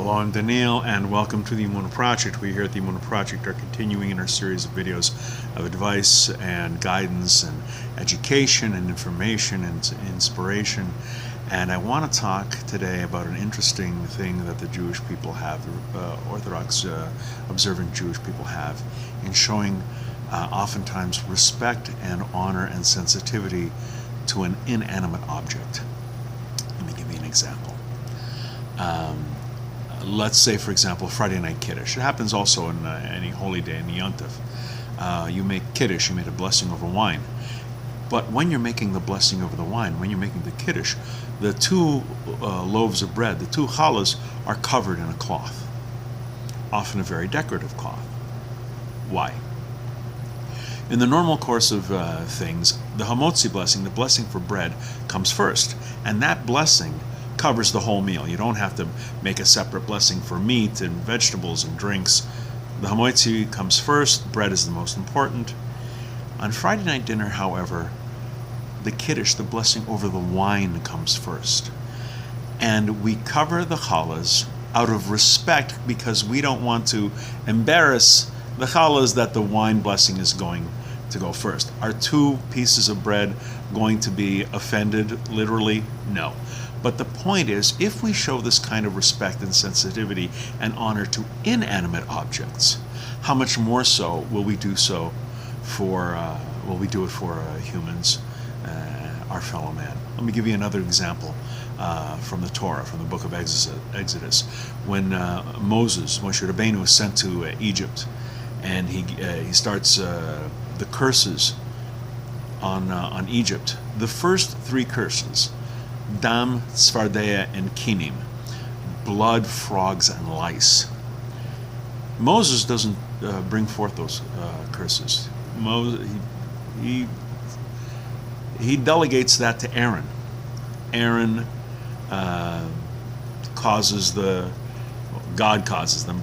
Hello, I'm Daniel, and welcome to the Emunah Project. We here at the Emunah Project are continuing in our series of videos of advice and guidance and education and information and inspiration. And I want to talk today about an interesting thing that the Jewish people have, Orthodox observant Jewish people have, in showing oftentimes respect and honor and sensitivity to an inanimate object. Let me give you an example. Let's say, for example, Friday night Kiddush. It happens also on any holy day in the Yontif. You make Kiddush, you made a blessing over wine. But when you're making the blessing over the wine, when you're making the Kiddush, the two loaves of bread, the two challahs, are covered in a cloth, often a very decorative cloth. Why? In the normal course of things, the hamotzi blessing, the blessing for bread, comes first, and that blessing covers the whole meal. You don't have to make a separate blessing for meat and vegetables and drinks. The hamotzi comes first, bread is the most important. On Friday night dinner, however, the Kiddush, the blessing over the wine, comes first. And we cover the challahs out of respect because we don't want to embarrass the challahs that the wine blessing is going to go first. Are two pieces of bread going to be offended, literally? No. But the point is, if we show this kind of respect and sensitivity and honor to inanimate objects, how much more so will we do so for humans, our fellow man? Let me give you another example from the Torah, from the book of Exodus. When Moshe Rabbeinu was sent to Egypt, and he starts the curses on Egypt. The first three curses, Dam, Tzvardeya, and Kinim, blood, frogs, and lice. Moses doesn't bring forth those curses. He delegates that to Aaron. Aaron God causes them,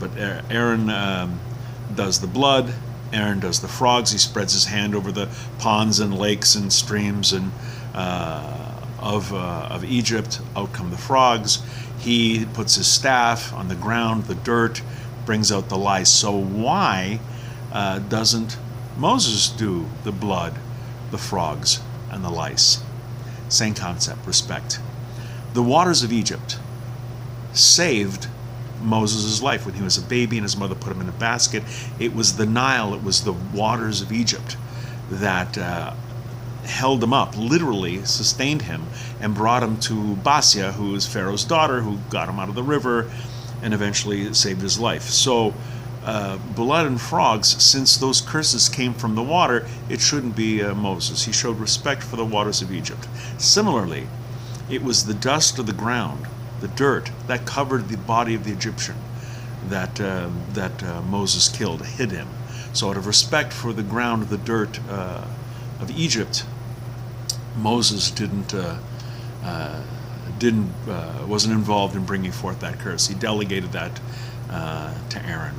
but Aaron does the blood. Aaron does the frogs. He spreads his hand over the ponds and lakes and streams and of Egypt. Out come the frogs. He puts his staff on the ground, the dirt, brings out the lice. So why doesn't Moses do the blood, the frogs, and the lice? Same concept, respect. The waters of Egypt saved Moses' life when he was a baby and his mother put him in a basket. It was the Nile, it was the waters of Egypt that held him up, literally sustained him, and brought him to Basia, who is Pharaoh's daughter, who got him out of the river and eventually saved his life. So blood and frogs, since those curses came from the water, it shouldn't be Moses. He showed respect for the waters of Egypt. Similarly, it was the dust of the ground, the dirt, that covered the body of the Egyptian that Moses killed, hid him. So out of respect for the ground, the dirt of Egypt, Moses wasn't involved in bringing forth that curse. He delegated that to Aaron.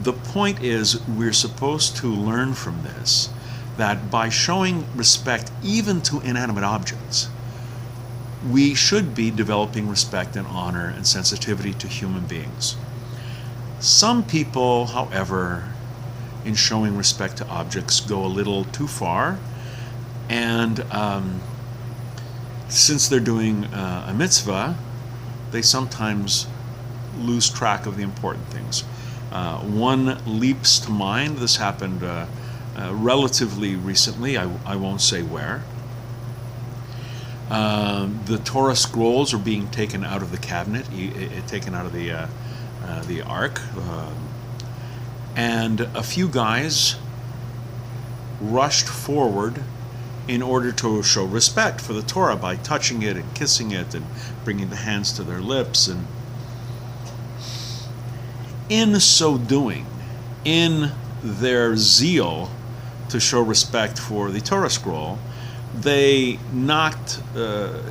The point is, we're supposed to learn from this that by showing respect even to inanimate objects, we should be developing respect and honor and sensitivity to human beings. Some people, however, in showing respect to objects, go a little too far, and since they're doing a mitzvah, they sometimes lose track of the important things. One leaps to mind. This happened relatively recently. I won't say where. The Torah scrolls are being taken out of the cabinet, taken out of the ark, and a few guys rushed forward in order to show respect for the Torah by touching it and kissing it and bringing the hands to their lips. And in so doing, in their zeal to show respect for the Torah scroll, they knocked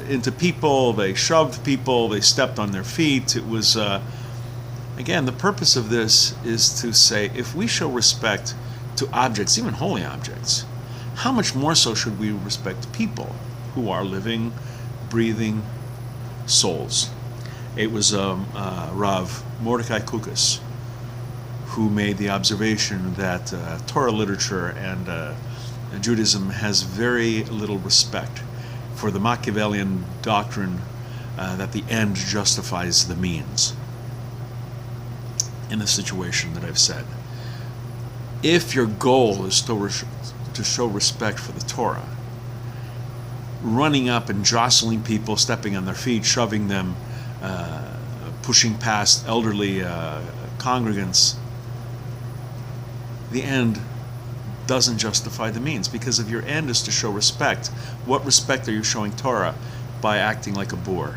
into people, they shoved people, they stepped on their feet. It was, again, the purpose of this is to say, if we show respect to objects, even holy objects, how much more so should we respect people who are living, breathing souls? It was Rav Mordecai Kukas who made the observation that Torah literature and Judaism has very little respect for the Machiavellian doctrine that the end justifies the means in the situation that I've said. If your goal is to show respect for the Torah, running up and jostling people, stepping on their feet, shoving them, pushing past elderly congregants, the end doesn't justify the means. Because if your end is to show respect, what respect are you showing Torah by acting like a boor?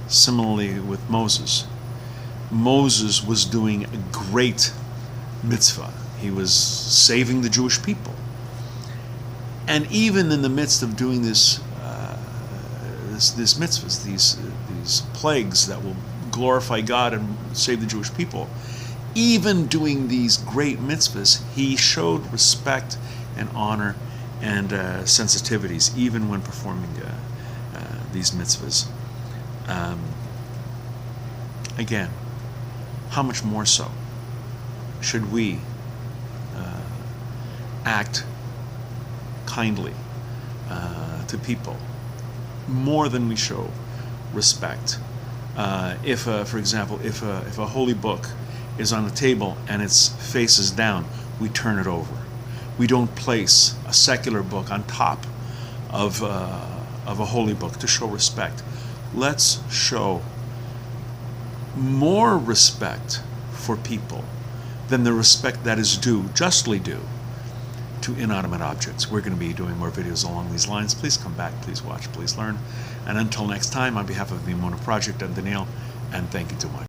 Similarly with Moses. Moses was doing a great mitzvah. He was saving the Jewish people. And even in the midst of doing these mitzvahs, these plagues that will glorify God and save the Jewish people, even doing these great mitzvahs, he showed respect and honor and sensitivities, even when performing these mitzvahs. Again, how much more so should we act kindly to people more than we show respect? If, for example, if a holy book is on the table and its face is down, we turn it over. We don't place a secular book on top of a holy book to show respect. Let's show more respect for people than the respect that is due, justly due, to inanimate objects. We're going to be doing more videos along these lines. Please come back, please watch, please learn. And until next time, on behalf of the Emunah Project, I'm Daniel, and thank you too much.